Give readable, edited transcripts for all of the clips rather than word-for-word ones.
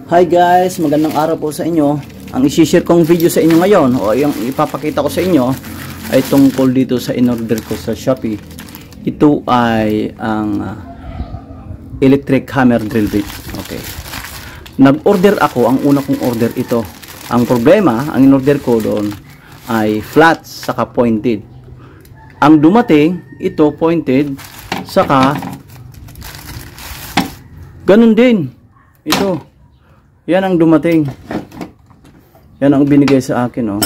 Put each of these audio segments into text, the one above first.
Hi guys, magandang araw po sa inyo. Ang i-share kong video sa inyo ngayon o yung ipapakita ko sa inyo ay tungkol dito sa in-order ko sa Shopee. Ito ay ang electric hammer drill bit. Okay. Nag-order ako, ang una kong order ito. Ang problema, ang in-order ko doon ay flat saka pointed. Ang dumating, ito pointed saka ganun din. Ito. Yan ang dumating. Yan ang binigay sa akin, oh.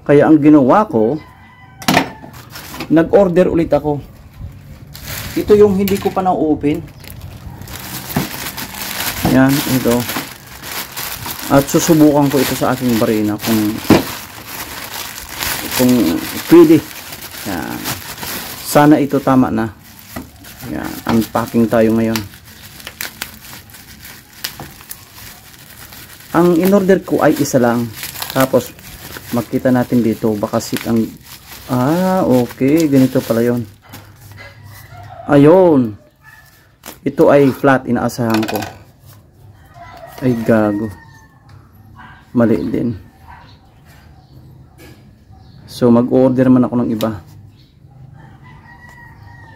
Kaya ang ginawa ko, nag-order ulit ako. Ito yung hindi ko pa na-open. Yan, ito. At susubukan ko ito sa aking barina kung pwede. Yan. Sana ito tama na. Yan, unpacking tayo ngayon. Ang in-order ko ay isa lang. Tapos makita natin dito baka sit ang okay, ganito pala 'yon. Ayun. Ito ay flat, inaasahan ko. Ay gago. Mali din. So mag-order man ako ng iba.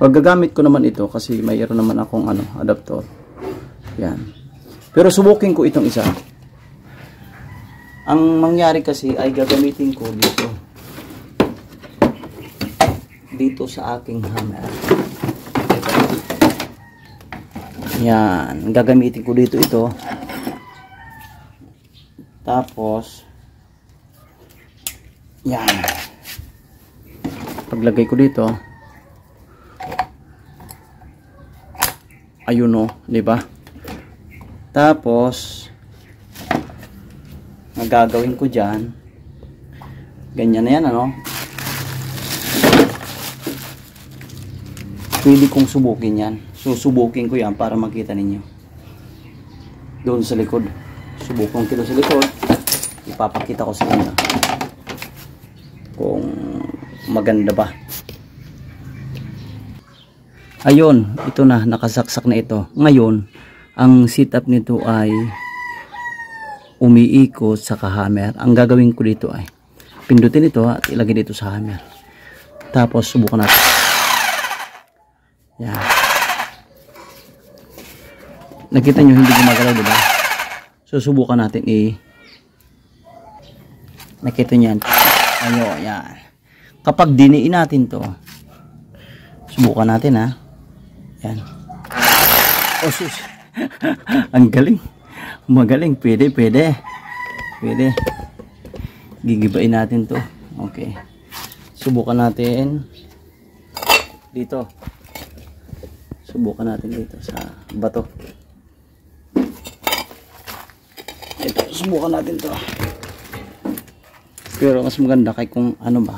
Gagamit ko naman ito kasi mayroon naman akong adapter. Yan. Pero subukin ko itong isa. Ang mangyari kasi ay gagamitin ko dito sa aking hammer. Yan, gagamitin ko dito ito. Tapos yan. Paglagay ko dito, ayun, oh, 'di ba? Tapos ang gagawin ko dyan, ganyan na yan, pwede kong subukin yan. Susubukin ko yan para makita ninyo doon sa likod. Subukan ko sa likod, ipapakita ko sa inyo kung maganda ba. Ayun, ito na, nakasaksak na ito. Ngayon, ang setup nito ay umiikot sa hammer. Ang gagawin ko dito ay pindutin ito at ilagay dito sa hammer. Tapos subukan natin. Yan. Nakita nyo hindi gumagalaw, diba? So subukan natin nakita nyo yan. Ayun, yan. Kapag diniin natin to, subukan natin, ha. Yan. Oh sus. Ang galing. Magaling, pwede. Gigibain natin to. Okay. Subukan natin dito. Subukan natin dito sa bato. Ito, subukan natin to. Pero mas maganda kay kung ano ba.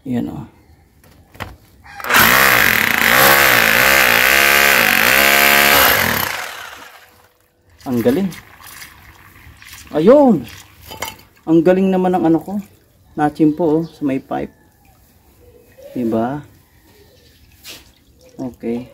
Yan, oh. Ang galing. Ayun. Ang galing naman ng ko. Nachimpo, sa may pipe. Diba? Okay.